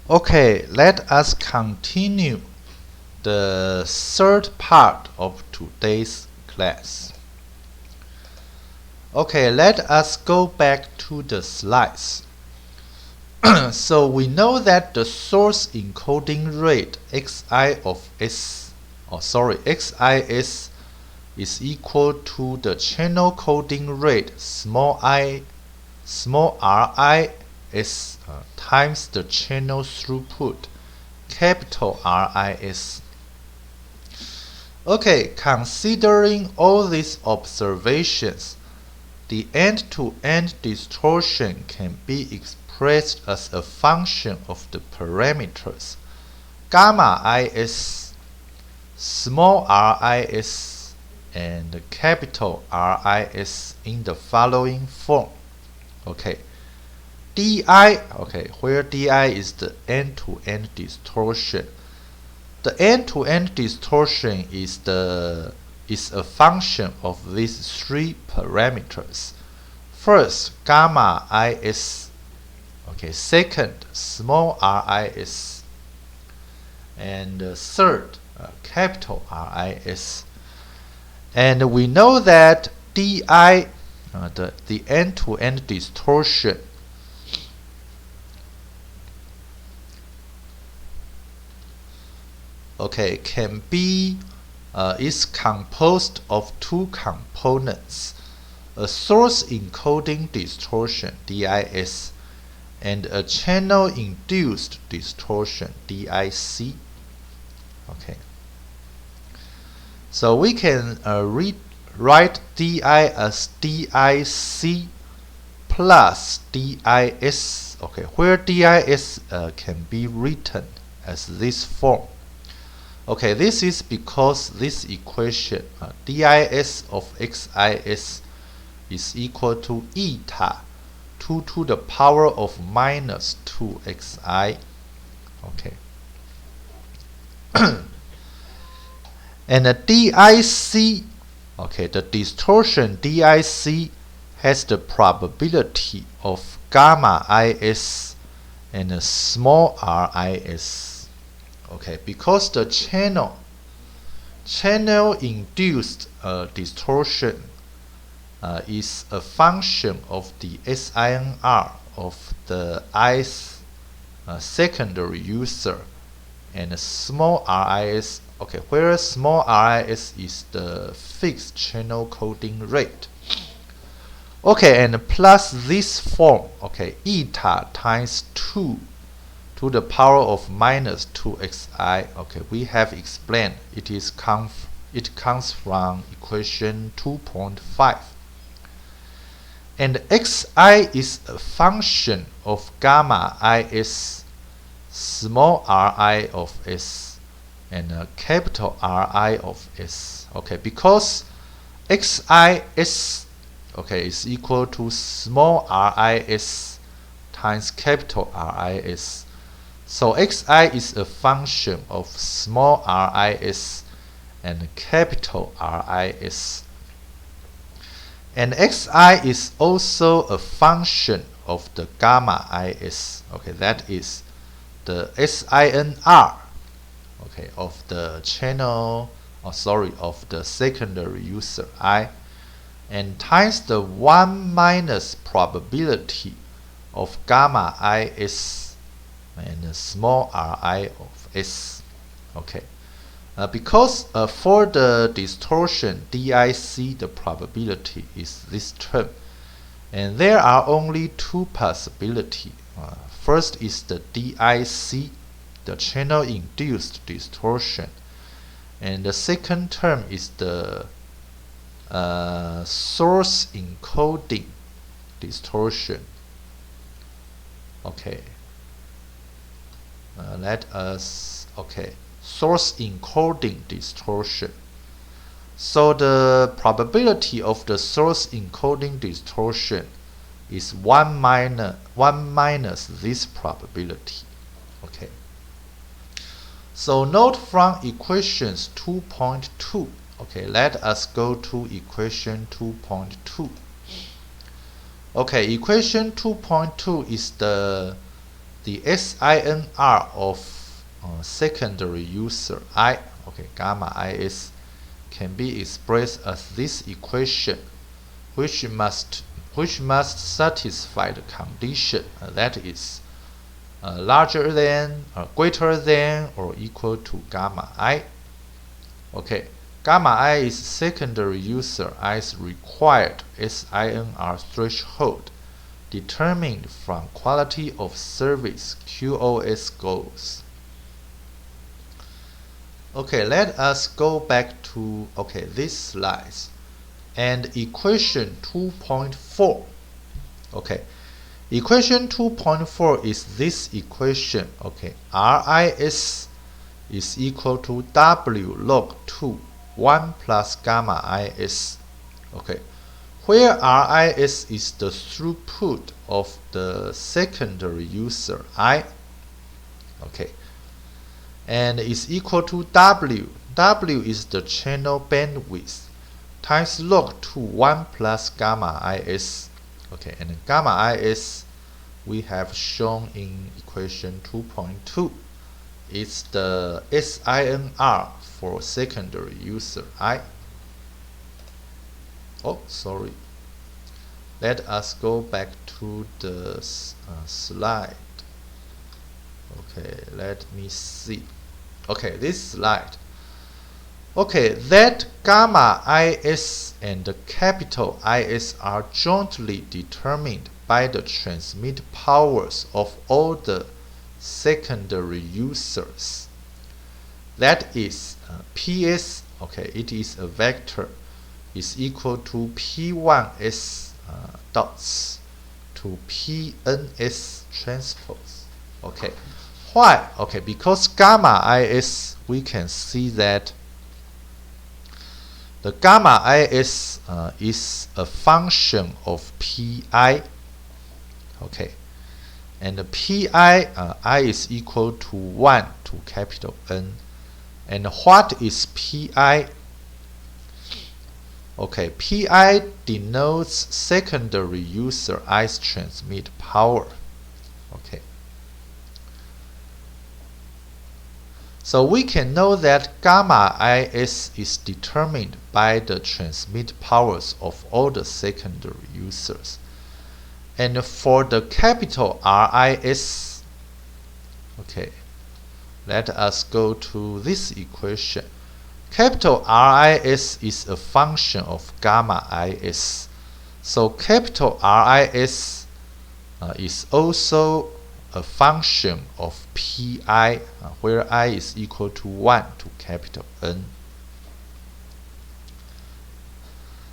Okay, let us continue the third part of today's class. Okay, let us go back to the slides. So we know that the source encoding rate xis is equal to the channel coding rate small ris times the channel throughput capital RIS. Okay, considering all these observations, the end-to-end distortion can be expressed as a function of the parameters gamma is, small ris, and capital RIS in the following form. Okay, DI, where DI is the end-to-end distortion. The end-to-end distortion is a function of these three parameters. First, gamma is, second, small ris, and third, capital RIS. And we know that DI, the end-to-end distortion, can be is composed of two components: a source encoding distortion DIS and a channel induced distortion DIC. So we can write DI as DIC plus DIS, where DIS can be written as this form. This is because this equation DIS of xis is equal to eta 2 to the power of minus 2xi. And the DIC, the distortion DIC has the probability of gamma is and a small ris. Because the channel induced distortion is a function of the SINR of the ith secondary user, and small ris, where small ris is the fixed channel coding rate. And plus this form, eta times 2 to the power of minus 2xi. We have explained it comes from equation 2.5. And xi is a function of gamma is, small ri of s, and capital Ri of s. Because xi is equal to small ris times capital Ris. So xi is a function of small ris and capital Ris. And xi is also a function of the gamma is, that is the SINR, of the channel, of the secondary user I, and times the 1 minus probability of gamma is and small ri of s. Because for the distortion DIC, the probability is this term, and there are only two possibilities. First is the DIC, the channel induced distortion, and the second term is the source encoding distortion. Source encoding distortion. So the probability of the source encoding distortion is 1 minus this probability. So note from equations 2.2. Let us go to equation 2.2. Equation 2.2 is the the SINR of secondary user I, okay, gamma IS, can be expressed as this equation, which must satisfy the condition that is larger than, greater than, or equal to gamma I. Okay, gamma I is secondary user I's required SINR threshold, determined from quality of service QoS goals. Okay, let us go back to this slides and equation 2.4. Okay, equation 2.4 is this equation. Okay, RIS is equal to W log 2 1 plus gamma IS. Okay, where RIS is the throughput of the secondary user I. Okay, and is equal to W. W is the channel bandwidth times log 2 1 plus gamma IS. Okay, and gamma IS we have shown in equation 2.2. It's the SINR for secondary user I. Oh, sorry. Let us go back to the slide. Okay, let me see. Okay, this slide. Okay, that gamma IS and the capital IS are jointly determined by the transmit powers of all the secondary users. That is PS, okay, it is a vector, is equal to P1S dots to PNS transpose. Okay, why? Okay, because gamma IS, we can see that the gamma IS is a function of PI. Okay, and the PI, I is equal to 1 to capital N. And what is PI? Okay, PI denotes secondary user I's transmit power. Okay, so we can know that gamma IS is determined by the transmit powers of all the secondary users. And for the capital RIS, okay, let us go to this equation. Capital RIS is a function of gamma IS. So capital RIS is also a function of PI, where I is equal to 1 to capital N.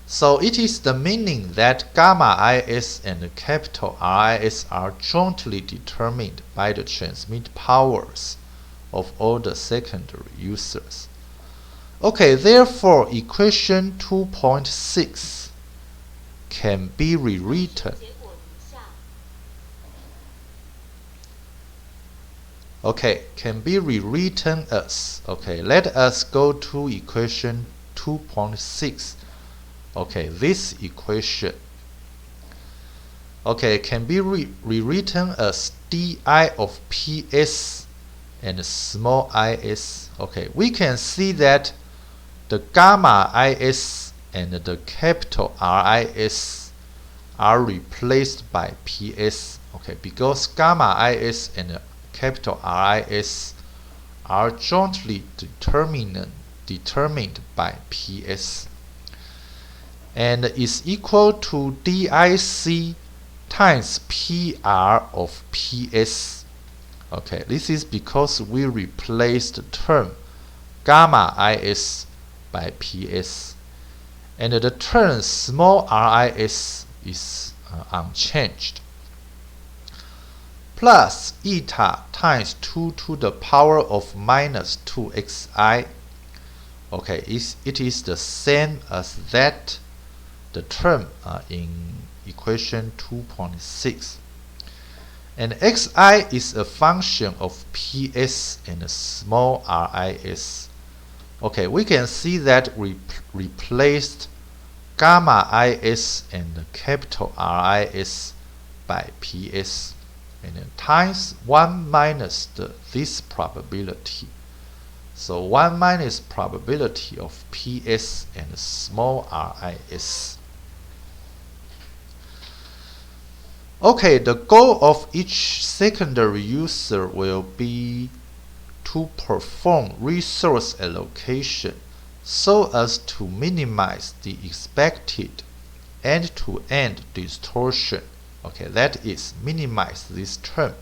So it is the meaning that gamma IS and capital RIS are jointly determined by the transmit powers of all the secondary users. Okay, therefore equation 2.6 can be rewritten. Okay, can be rewritten as, okay, let us go to equation 2.6. Okay, this equation, okay, can be rewritten as di of PS and small is. Okay, we can see that the gamma IS and the capital RIS are replaced by PS. Okay, because gamma IS and capital RIS are jointly determined by PS, and is equal to DIC times PR of PS. Okay, this is because we replaced the term gamma IS by PS, and the term small RIS is unchanged, plus eta times 2 to the power of minus 2xi. Okay, it is the same as that, the term in equation 2.6. And xi is a function of PS and small RIS. Okay, we can see that we replaced gamma IS and capital RIS by PS. and then times 1 minus this probability. So 1 minus probability of PS and small RIS. Okay, the goal of each secondary user will be to perform resource allocation so as to minimize the expected end-to-end distortion. Okay, that is, minimize this term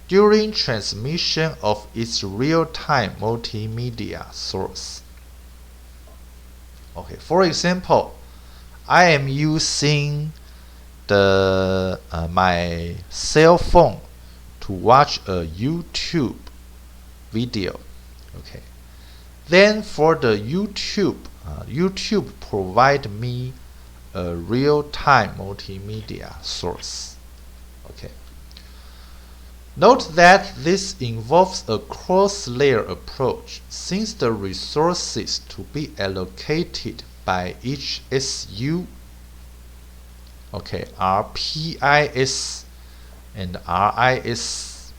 during transmission of its real-time multimedia source. Okay, for example, I am using my cell phone to watch a YouTube video. Okay, then for the YouTube provide me a real-time multimedia source. Okay, note that this involves a cross-layer approach, since the resources to be allocated by each SU, okay, are PIS and RIS.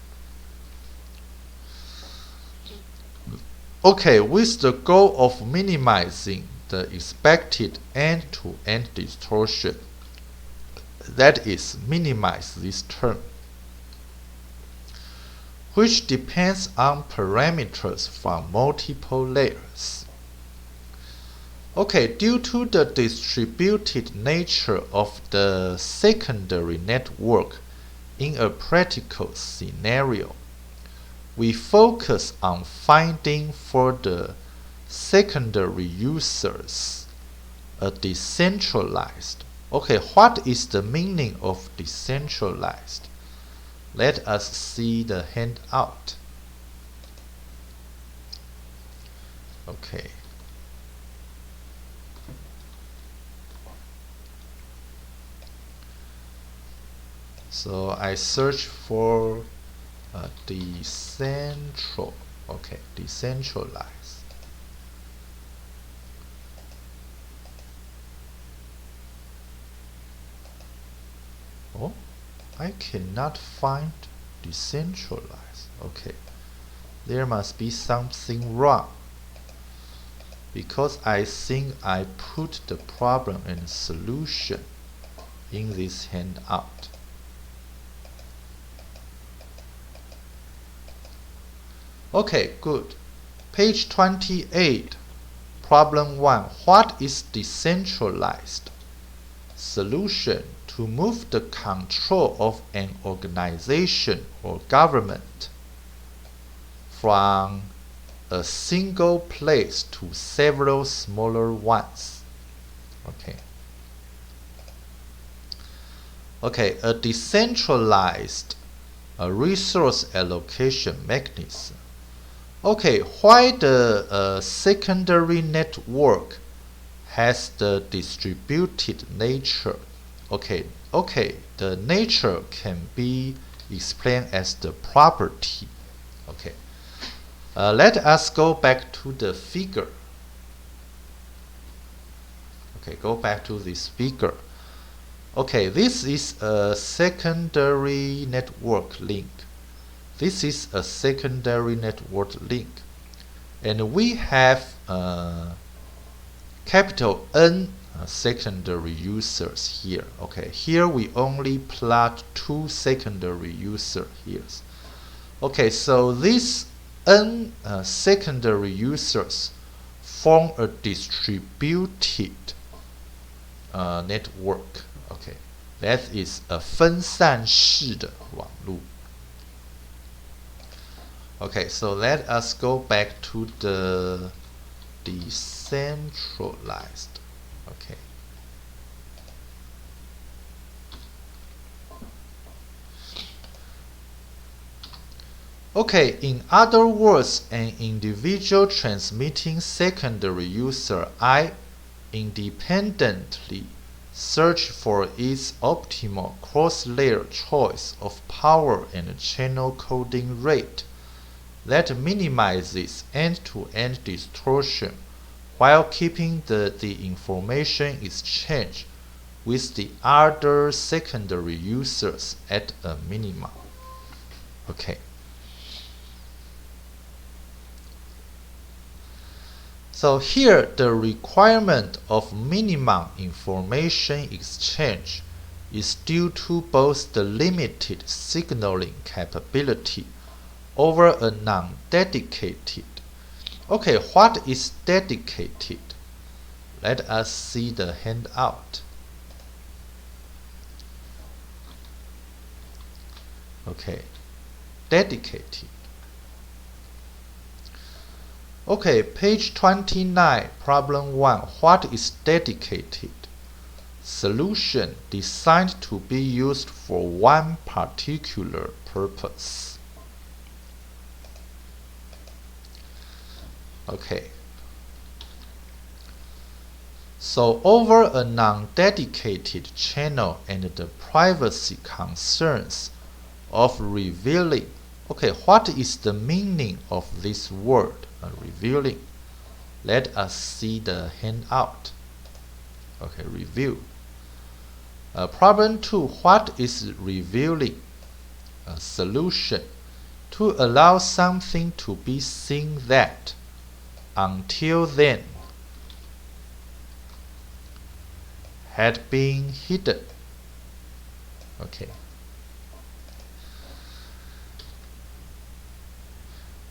Okay, with the goal of minimizing the expected end-to-end distortion, that is, minimize this term, which depends on parameters from multiple layers. Okay, due to the distributed nature of the secondary network in a practical scenario, we focus on finding for the secondary users a decentralized. Okay, what is the meaning of decentralized? Let us see the handout. Okay. So I search for decentralized. Oh, I cannot find decentralized. Okay, there must be something wrong, because I think I put the problem and solution in this handout. Okay, good. Page 28, problem 1. What is decentralized? Solution: to move the control of an organization or government from a single place to several smaller ones. Okay. Okay, a decentralized resource allocation mechanism. Okay, why the secondary network has the distributed nature? Okay, the nature can be explained as the property. Okay, let us go back to the figure. Okay, go back to this figure. Okay, this is a secondary network link. This is a secondary network link, and we have capital N secondary users here. Okay, here we only plot 2 secondary users here. Okay, so these N secondary users form a distributed network. Okay, that is a 分散式的网路。Okay, so let us go back to the decentralized. Okay. Okay, in other words, an individual transmitting secondary user I independently search for its optimal cross-layer choice of power and channel coding rate that minimizes end-to-end distortion while keeping the information exchange with the other secondary users at a minimum. Okay. So here the requirement of minimum information exchange is due to both the limited signaling capability over a non-dedicated. Okay, what is dedicated? Let us see the handout. Okay, dedicated. Okay, page 29, problem 1. What is dedicated? Solution designed to be used for one particular purpose. Okay. So over a non-dedicated channel and the privacy concerns of revealing. Okay, what is the meaning of this word, revealing? Let us see the handout. Okay, review. Problem 2. What is revealing? Solution. To allow something to be seen that, until then, had been hidden. Okay.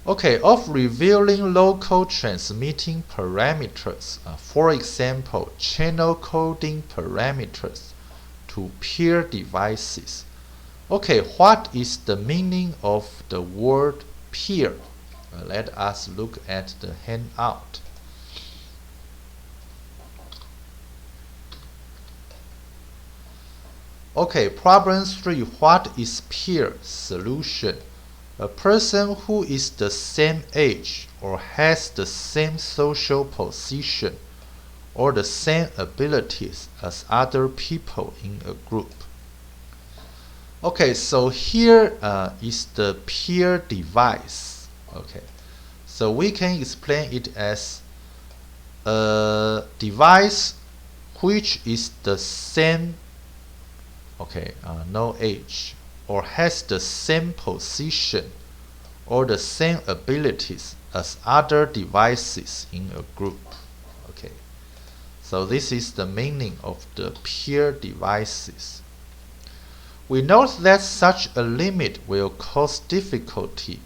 Okay, of revealing local transmitting parameters, for example, channel coding parameters to peer devices. Okay, what is the meaning of the word peer? Let us look at the handout. Okay, problem 3. What is peer? Solution. A person who is the same age or has the same social position or the same abilities as other people in a group. Okay, so here is the peer device. Okay, so we can explain it as a device which is the same, okay, no age, or has the same position or the same abilities as other devices in a group. Okay, so this is the meaning of the peer devices. We note that such a limit will cause difficulty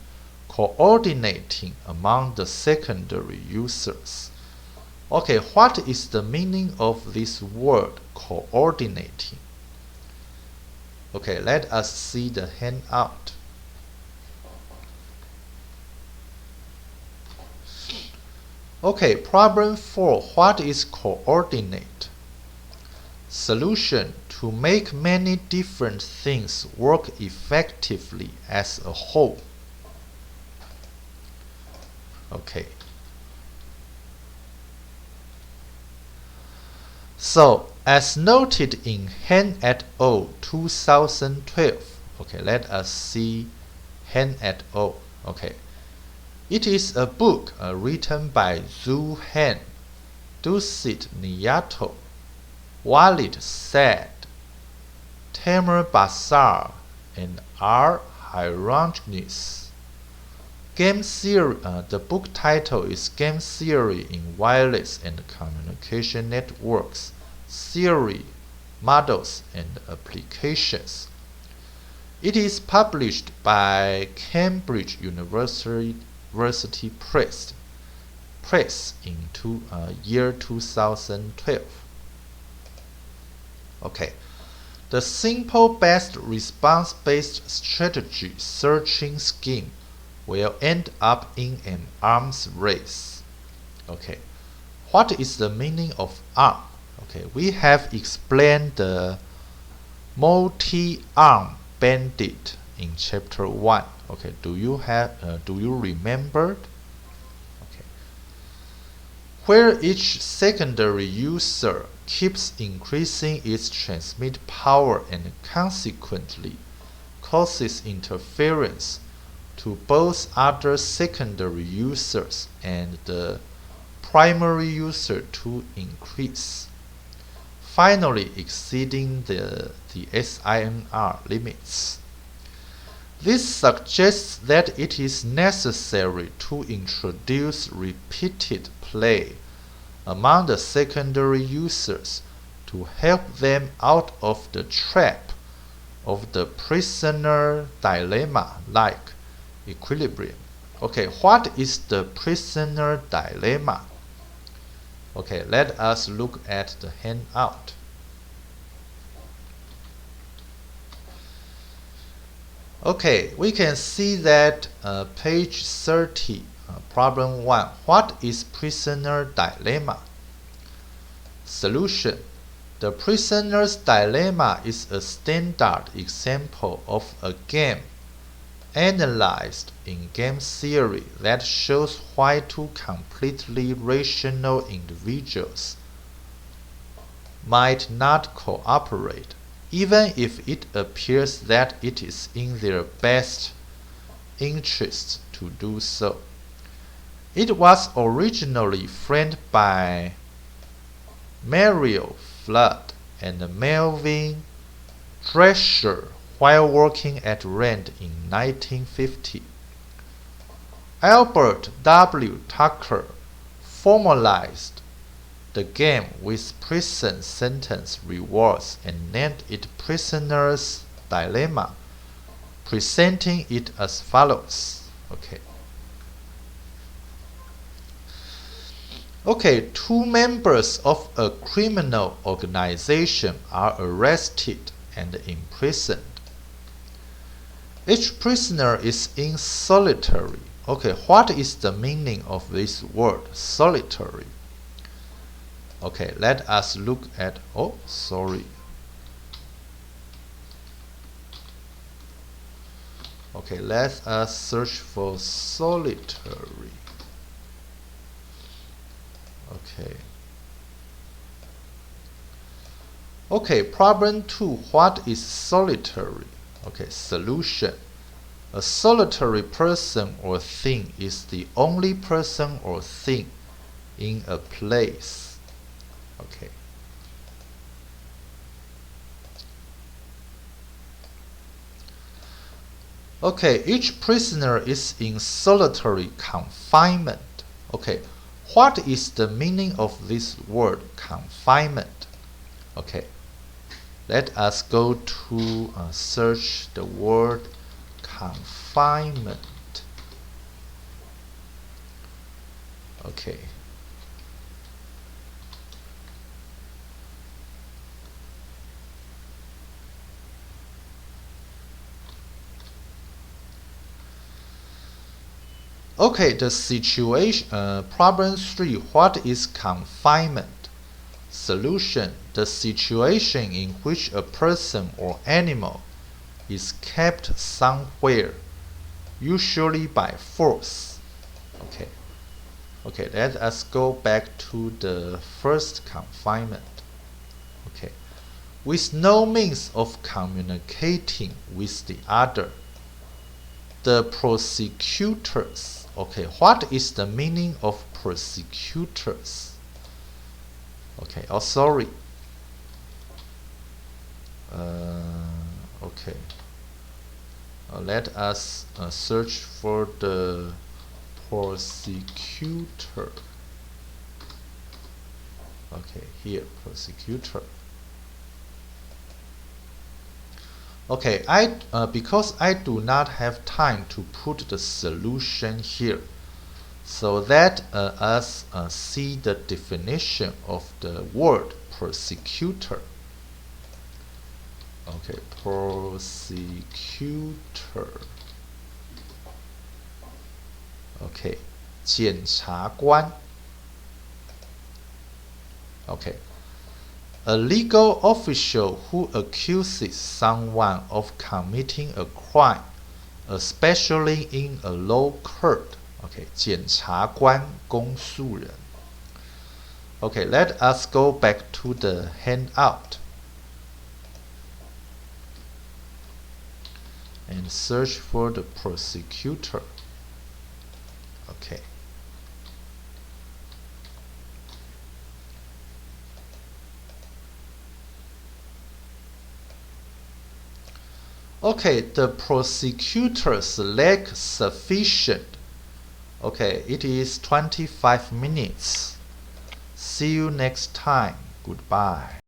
coordinating among the secondary users. Okay, what is the meaning of this word coordinating? Okay, let us see the handout. Okay, problem 4. What is coordinate? Solution: to make many different things work effectively as a whole. Okay. So, as noted in Han et al. 2012, okay, let us see Han et al. Okay, it is a book written by Zhu Han, Dusit Nyato, Walid Said, Tamer Basar, and R. Hieronymus. Game theory. The book title is Game Theory in Wireless and Communication Networks, Theory, Models, and Applications. It is published by Cambridge University Press in year 2012. Okay. The simple based response-based strategy searching scheme will end up in an arms race. Okay, what is the meaning of arm? Okay, we have explained the multi-arm bandit in chapter 1. Okay, do you remember? Okay, where each secondary user keeps increasing its transmit power and consequently causes interference to both other secondary users and the primary user to increase. finally exceeding the SINR limits. This suggests that it is necessary to introduce repeated play among the secondary users to help them out of the trap of the prisoner dilemma-like equilibrium. Okay, what is the prisoner dilemma? Okay, let us look at the handout. Okay, we can see that page 30, problem 1. What is prisoner dilemma? Solution. The prisoner's dilemma is a standard example of a game analyzed in game theory that shows why two completely rational individuals might not cooperate, even if it appears that it is in their best interests to do so. It was originally framed by Mario Flood and Melvin Drescher while working at RAND in 1950. Albert W. Tucker formalized the game with prison sentence rewards and named it Prisoner's Dilemma, presenting it as follows. Okay, two members of a criminal organization are arrested and imprisoned. Each prisoner is in solitary. Okay, what is the meaning of this word, solitary? Okay, let us look at, Okay, let us search for solitary. Okay, problem 2. What is solitary? Okay, solution. A solitary person or thing is the only person or thing in a place. Okay, each prisoner is in solitary confinement. Okay, what is the meaning of this word confinement? Okay, let us go to search the word confinement. Okay. Okay, the situation, problem 3, what is confinement? Solution, the situation in which a person or animal is kept somewhere, usually by force. Okay, let us go back to the first confinement. Okay, with no means of communicating with the other, the prosecutors. Okay, what is the meaning of prosecutors? Okay, let us search for the prosecutor. Okay, here, prosecutor. Okay, because I do not have time to put the solution here, so let us see the definition of the word prosecutor. Okay, prosecutor. Okay, 检察官. Okay. A legal official who accuses someone of committing a crime, especially in a law court. Okay, 检察官, 公诉人. Okay, let us go back to the handout and search for the prosecutor. Okay. Okay, the prosecutors lack sufficient. Okay, it is 25 minutes. See you next time. Goodbye.